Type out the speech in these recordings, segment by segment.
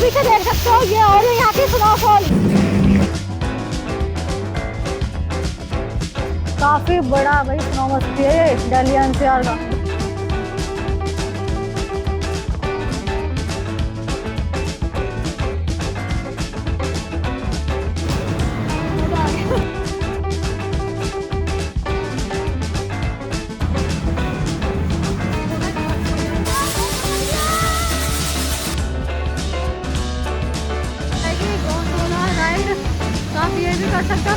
पीछे देख सकते हो, ये और यहाँ की स्नोफॉल काफी बड़ा भाई स्नो मस्ती है ये दिल्ली एनसीआर का। ये भी कर सकते हो।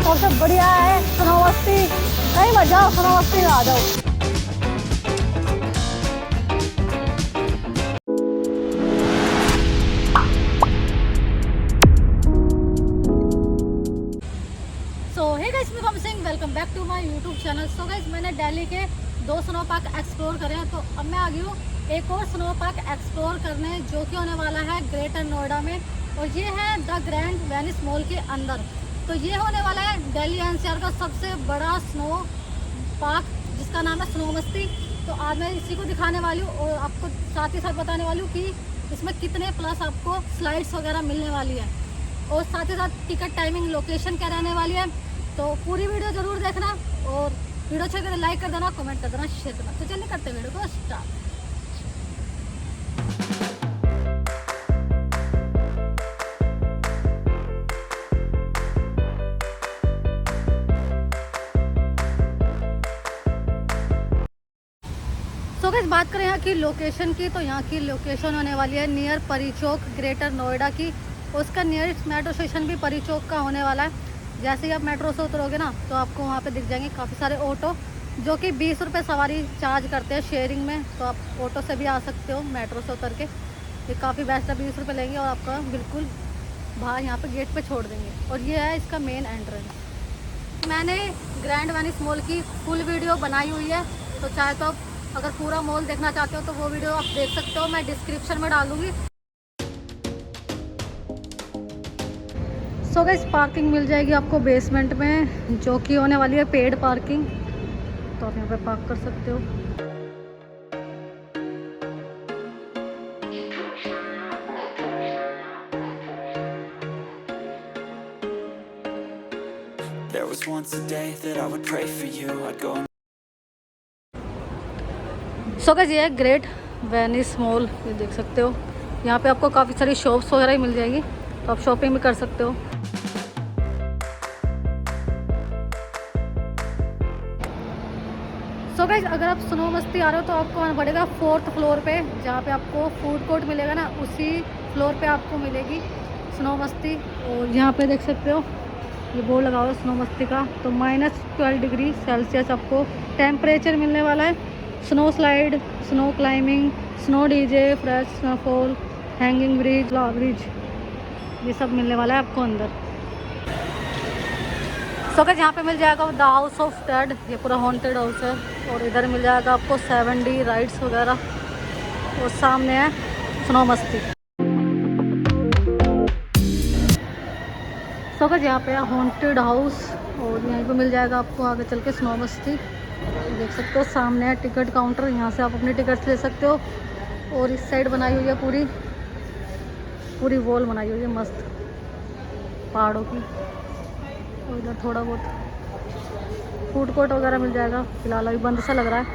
सबसे बढ़िया है स्नो मस्ती, कहीं मत जाओ, स्नो मस्ती में आ जाओ। सो हे गाइस, मैं Kam Singh, welcome back to my YouTube channel. So guys, मैंने दिल्ली के 2 स्नो पार्क एक्सप्लोर करे हैं, तो अब मैं आ गई हूँ एक और स्नो पार्क एक्सप्लोर करने, जो कि होने वाला है ग्रेटर नोएडा में, और ये है द ग्रैंड वेनिस मॉल के अंदर। तो ये होने वाला है दिल्ली एनसीआर का सबसे बड़ा स्नो पार्क, जिसका नाम है स्नो मस्ती। तो आज मैं इसी को दिखाने वाली हूँ और आपको साथ ही साथ बताने वाली हूँ कि इसमें कितने प्लस आपको स्लाइड्स वगैरह मिलने वाली है, और साथ ही साथ टिकट टाइमिंग, लोकेशन क्या रहने वाली है। तो पूरी वीडियो ज़रूर देखना, और वीडियो अच्छी लगे लाइक कर देना, कमेंट कर देना, शेयर करना। तो चलिए करते हैं वीडियो को स्टार्ट। तो गाइस, बात करें यहाँ की लोकेशन की, तो यहाँ की लोकेशन होने वाली है नियर परी चौक, ग्रेटर नोएडा की। उसका नियरेस्ट मेट्रो स्टेशन भी परी चौक का होने वाला है। जैसे ही आप मेट्रो से उतरोगे ना, तो आपको वहाँ पे दिख जाएंगे काफ़ी सारे ऑटो, जो कि 20 रुपये सवारी चार्ज करते हैं शेयरिंग में। तो आप ऑटो से भी आ सकते हो, मेट्रो से उतर के। ये काफ़ी बेस्ट है, 20 रुपये लेंगे और आपका बिल्कुल बाहर यहाँ पर गेट पर छोड़ देंगे। और ये है इसका मेन एंट्रेंस। मैंने ग्रैंड वेनिस मॉल की फुल वीडियो बनाई हुई है, तो चाहे तो आप अगर पूरा मॉल देखना चाहते हो तो वो वीडियो आप देख सकते हो, मैं डिस्क्रिप्शन में डाल दूँगी। सो गाइस, पार्किंग मिल जाएगी आपको बेसमेंट में, जो कि होने वाली है पेड पार्किंग। तो आप यहाँ पे पार्क कर सकते हो। There was once a day that I would pray for you. I'd go. So guys, ये है ग्रेट वेनिस मॉल, ये देख सकते हो। यहाँ पे आपको काफ़ी सारी शॉप्स वगैरह ही मिल जाएगी, तो आप शॉपिंग भी कर सकते हो। सो गाइस, अगर आप स्नो मस्ती आ रहे हो तो आपको आना पड़ेगा 4th फ्लोर पे, जहाँ पे आपको फूड कोर्ट मिलेगा ना, उसी फ्लोर पे आपको मिलेगी स्नो मस्ती। और यहाँ पे देख सकते हो, ये बोर्ड लगा हुआ है स्नो मस्ती का। तो -12 डिग्री सेल्सियस आपको टेम्परेचर मिलने वाला है। Snow slide, snow climbing, snow DJ, fresh snowfall, hanging bridge, ला ब्रिज, ये सब मिलने वाला है आपको अंदर। सो गाइस, यहाँ पे मिल जाएगा द हाउस ऑफ डेड, ये पूरा हॉन्टेड हाउस है। और इधर मिल जाएगा आपको 7D राइड्स वगैरह, और सामने है स्नो मस्ती। सो गाइस, यहाँ पे है हॉन्टेड हाउस, और यहीं पे मिल जाएगा आपको आगे चल के स्नो मस्ती। देख सकते हो सामने है टिकट काउंटर, यहाँ से आप अपने टिकट ले सकते हो। और इस साइड बनाई हुई है पूरी पूरी वॉल बनाई हुई है मस्त पहाड़ों की। और इधर थोड़ा बहुत फूड कोर्ट वगैरह मिल जाएगा, फिलहाल अभी बंद सा लग रहा है।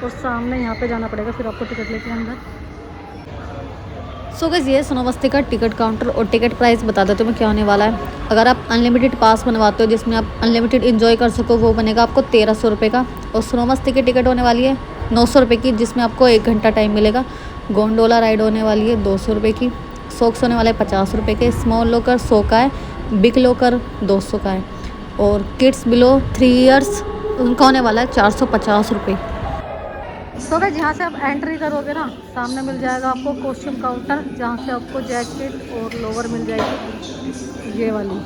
और सामने यहाँ पे जाना पड़ेगा फिर आपको टिकट लेके अंदर। सो गाइस, ये स्नो मस्ती का टिकट काउंटर, और टिकट प्राइस बता देते हो मैं क्या होने वाला है। अगर आप अनलिमिटेड पास बनवाते हो, जिसमें आप अनलिमिटेड इन्जॉय कर सको, वो बनेगा आपको 1300 रुपये का। और स्नो मस्ती की टिकट होने वाली है 900 रुपये की, जिसमें आपको 1 घंटा टाइम मिलेगा। गोंडोला राइड होने वाली है 200 रुपये की। सॉक्स होने वाले 50 रुपये के। स्मॉल लॉकर 100 का है। बिग लॉकर 200 का है। और किड्स बिलो 3 ईयर्स उनका होने वाला है 450 रुपये। तो गाइस, यहाँ से आप एंट्री करोगे ना, सामने मिल जाएगा आपको कॉस्ट्यूम काउंटर, जहाँ से आपको जैकेट और लोवर मिल जाएगी ये वाली।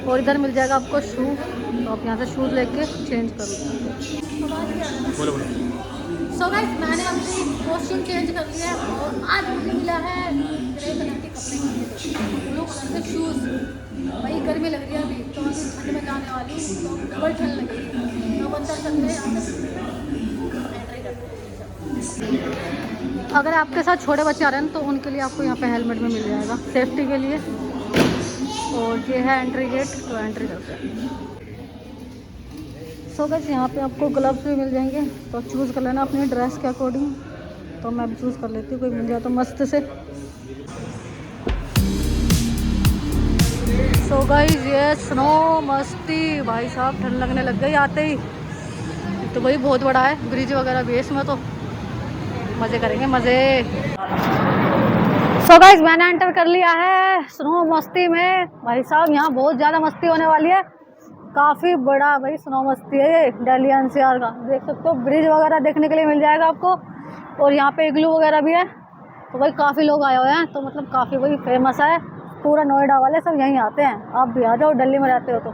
और इधर मिल जाएगा आपको शू, तो आप यहाँ से शूज़ लेके चेंज करो। सो गाइस, मैंने अपनी कॉस्ट्यूम चेंज कर लिया है, और आज मुझे मिला है ग्रे कलर के कपड़े, ब्लू कलर के शूज़। भाई गर्मी लग रही है अभी, तो अभी ठंड में जाने वाली हूँ, तो डबल ठंड लग रही है। तो अंदर चलते हैं, यहाँ से एंट्री करते हैं। अगर आपके साथ छोटे बच्चे आ रहे हैं तो उनके लिए आपको यहाँ पे हेलमेट में मिल जाएगा सेफ्टी के लिए। और ये है एंट्री गेट, तो एंट्री करते हैं। सो गाइस यहाँ पे आपको ग्लव्स भी मिल जाएंगे, तो चूज़ कर लेना अपनी ड्रेस के अकॉर्डिंग। तो मैं भी चूज़ कर लेती हूँ, कोई मिल जाए तो मस्त से। सो गाइस ये स्नो मस्ती, भाई साहब ठंड लगने लग गई आते ही। तो भाई बहुत बड़ा है, ब्रिज वगैरह भी है इसमें, तो मज़े करेंगे मज़े। सो गाइस मैंने एंटर कर लिया है स्नो मस्ती में। भाई साहब यहाँ बहुत ज़्यादा मस्ती होने वाली है, काफ़ी बड़ा भाई स्नो मस्ती है ये दिल्ली एनसीआर का। देख सकते हो ब्रिज वगैरह देखने के लिए मिल जाएगा आपको, और यहाँ पे इग्लू वगैरह भी है। तो भाई काफ़ी लोग आए हुए हैं, तो मतलब काफ़ी भाई फेमस है, पूरा नोएडा वाले सब यहीं आते हैं। आप भी आ जाओ, दिल्ली में रहते हो तो।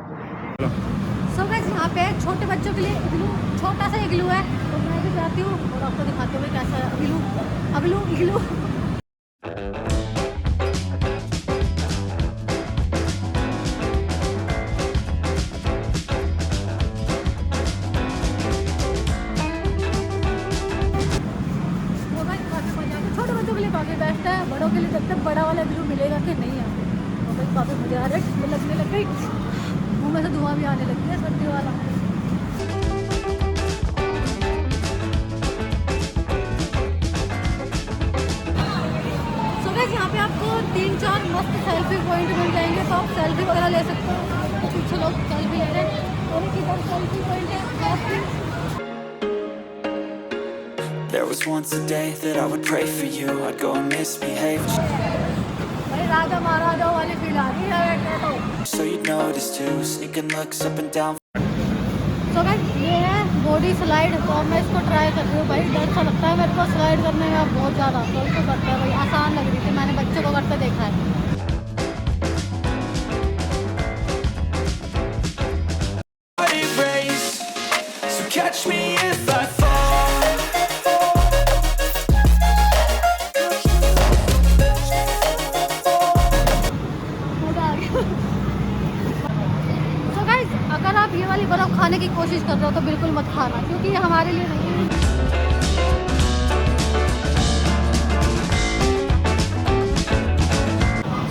सो गाइस यहाँ पे छोटे बच्चों के लिए इग्लू, छोटा सा इग्लू है, तो मैं भी जाती हूँ और आपको दिखाती हूँ कैसा है इग्लू। अगलू इग्लू छोटे बच्चों के लिए काफ़ी बेस्ट है, बड़ों के लिए देखते हैं बड़ा वाला इग्लू मिलेगा कि नहीं है। तो भाई काफ़ी मज़ा आ रहा है, लगने लग गई, मुँह में से धुआं भी आने लगी है सर्दी वाला। यहाँ पे आपको 3-4 मस्त सेल्फी पॉइंट मिल जाएंगे, तो आप सेल्फी वगैरह ले सकते हो। कुछ कुछ लोग सेल्फी ले रहे हैं, और एक इधर सेल्फी पॉइंट है। There was once a day that I would pray for you. I'd go and misbehave भाई राजा महाराजा वाली फील आ रही है तो। so you'd notice too. Sneaking looks up and down. तो गाइस ये है बॉडी स्लाइड, तो मैं इसको ट्राई कर रही हूँ। भाई डर सा लगता है मेरे को स्लाइड करने में बहुत ज़्यादा, तो इसको करते हैं भाई। आसान लग रही थी, मैंने बच्चों को करते देखा है। So catch me if I fall. मज़ा आ गया। तो गाइस अगर आप ये वाली बर्फ़ खाने की कोशिश कर रहे हो तो बिल्कुल मत खाना, क्योंकि ये हमारे लिए नहीं है।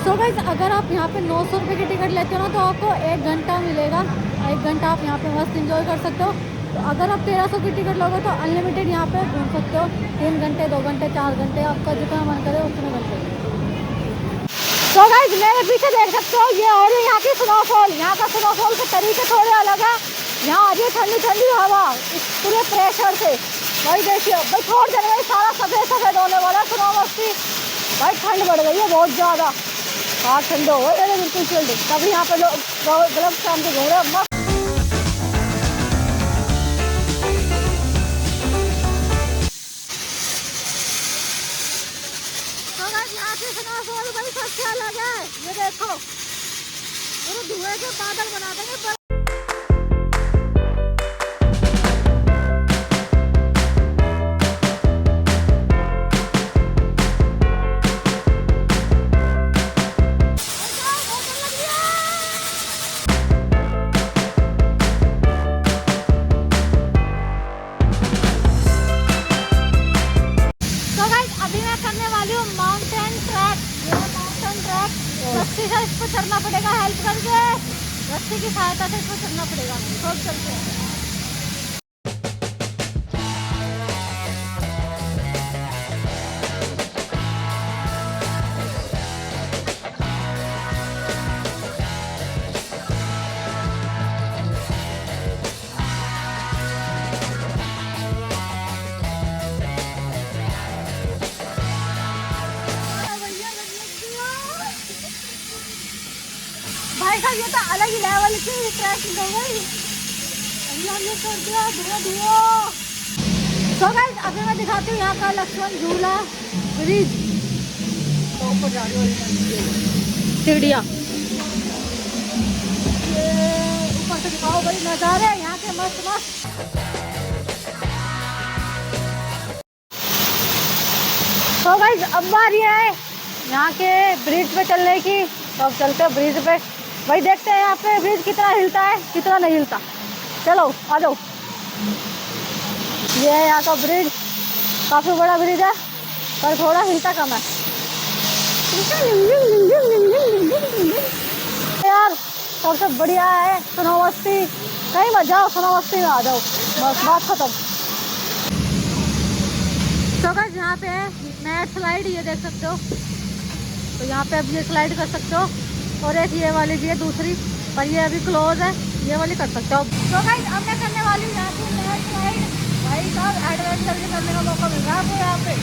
सो गाइस अगर आप यहाँ पे 900 रुपये की टिकट लेते हो ना, तो आपको 1 घंटा मिलेगा। 1 घंटा आप यहाँ पे मस्त एंजॉय कर सकते हो। तो अगर आप 1300 की टिकट लोगे तो अनलिमिटेड यहाँ पे घूम सकते हो, 3 घंटे 2 घंटे 4 घंटे, आपका जितना मन करे उतने घंटे। तो गाइस मेरे पीछे देख सकते हो, ये और यहाँ की स्नोफॉल। यहाँ का स्नोफॉल के तरीके थोड़े अलग है। यहाँ आ रही है ठंडी ठंडी हवा इस पूरे प्रेशर से। भाई देखिए भाई थोड़ी देर में सारा सफ़ेद सफ़ेद होने वाला स्नो मस्ती। भाई ठंड बढ़ गई है बहुत ज़्यादा, हाथ ठंडे हो गए बिल्कुल चिल्ड। तभी यहाँ पे लोग ग्लव्स पहन के घूम रहे हैं मस्त। तो गाइस यहाँ की स्नोफॉल भाई सबसे अलग है। ये देखो पूरे धुएं के बादल बना देंगे। रस्सी से इस पर चढ़ना पड़ेगा, हेल्प करके रस्सी की सहायता से इस पर चढ़ना पड़ेगा। सब चलते हैं। भाई साहब ये तो अलग ही लेवल की ट्रैकिंग हो गई। कर दिया धुआं धुआं। तो गाइस अभी मैं दिखाती हूँ यहाँ का लक्ष्मण झूला ब्रिज। तो ऊपर जा रही हूँ सीढ़ियाँ, ऊपर से दिखाओ भाई नज़ारे यहाँ के मस्त मस्त। तो गाइस अब बारी है यहाँ के ब्रिज पे चलने की। तो अब चलते हैं ब्रिज पे। भाई देखते हैं यहाँ पे ब्रिज कितना हिलता है कितना नहीं हिलता। चलो आ जाओ, ये है यहाँ का ब्रिज। काफ़ी बड़ा ब्रिज है पर थोड़ा हिलता कम है यार। सबसे बढ़िया है स्नो मस्ती, कहीं मत जाओ स्नो मस्ती में आ जाओ, बस बात खत्म। तो गाइस यहाँ पे है नेट स्लाइड, ये देख सकते हो। तो यहाँ पे अब ये स्लाइड कर सकते हो, और एक ये वाली भी है दूसरी, पर ये अभी क्लोज है, ये वाली कर सकते हो। तो गाइस अब मैं करने वाली हूँ यहाँ पे नेट स्लाइड। भाई साहब एडवेंचर भी करने का मौका मिल रहा है आपको यहाँ पे।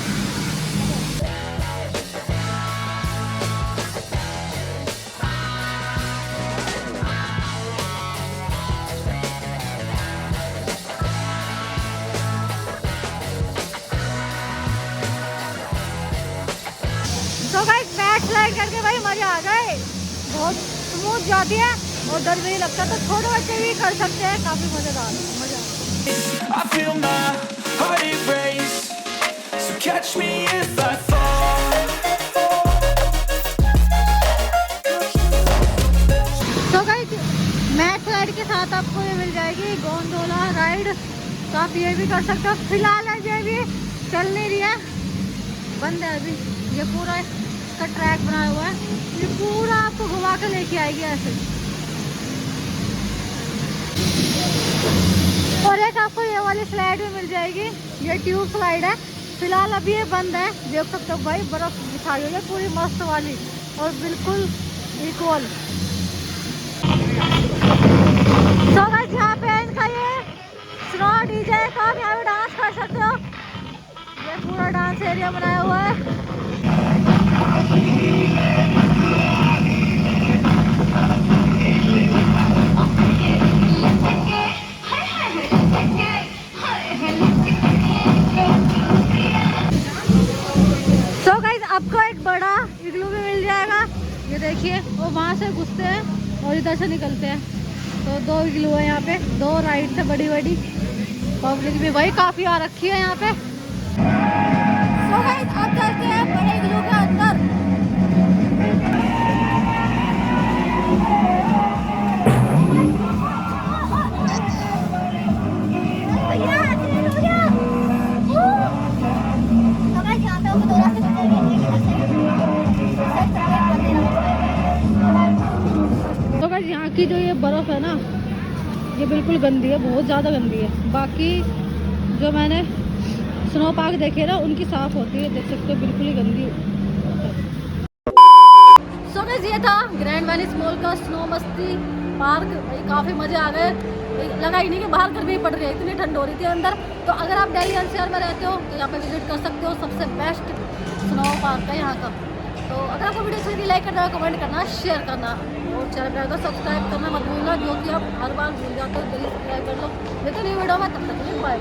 तो गाइस बैक स्लाइड करके भाई मजा आ गए, बहुत स्मूथ जाती है और डर भी नहीं लगता, तो छोटे बच्चे भी कर सकते हैं, काफी मजेदार मजा। I feel my heart erase, so catch me if I fall. तो गाइस मैट स्लाइड के साथ आपको ये मिल जाएगी गोंडोला राइड, तो आप ये भी कर सकते हो। फिलहाल है ये भी चल नहीं रही है, बंद है अभी। ये पूरा इसका ट्रैक बनाया हुआ है, ये पूरा आपको घुमा के लेके आएगी ऐसे। और एक आपको ये वाली स्लाइड भी मिल जाएगी, ये ट्यूब स्लाइड है। फिलहाल अभी ये बंद है, देख सकते हो भाई बर्फ बिछाई हुई है पूरी मस्त वाली और बिल्कुल इक्वल। तो गाइस यहाँ पे है इनका ये स्नो डीजे, तो आप यहाँ पे डांस कर सकते हो। ये पूरा डांस एरिया बनाया हुआ है। तो गाइस आपको एक बड़ा इग्लू भी मिल जाएगा, ये देखिए वो वहाँ से घुसते हैं और इधर से निकलते हैं। तो 2 इग्लू है यहाँ पे, 2 राइड से बड़ी बड़ी। पब्लिक भी भाई काफ़ी आ रखी है यहाँ पे। तो गाइस अब चलते हैं बड़े इग्लू के अंदर। तो गाइस यहाँ की जो ये बर्फ़ है ना, ये बिल्कुल गंदी है, बहुत ज़्यादा गंदी है। बाकी जो मैंने स्नो पार्क देखे ना उनकी साफ़ होती है, देख सकते हो बिल्कुल ही गंदी। सो गाइस ये था ग्रैंड वैली मॉल का स्नो मस्ती पार्क। काफ़ी मज़े आ गए, लगा ही नहीं कि बाहर गर्मी पड़ रही है, इतनी ठंड हो रही थी अंदर। तो अगर आप दिल्ली एनसीआर में रहते हो तो यहाँ पे विजिट कर सकते हो, सबसे बेस्ट स्नो पार्क है यहाँ का। तो अगर आपको वीडियो अच्छी लगी लाइक करना, कमेंट करना, शेयर करना और चैनल को सब्सक्राइब करना मत भूलना, जो कि आप हर बार भूल जाते हो। जल्दी सब्सक्राइब कर लो। लेकिन ये वीडियो में तब तक के लिए बाय।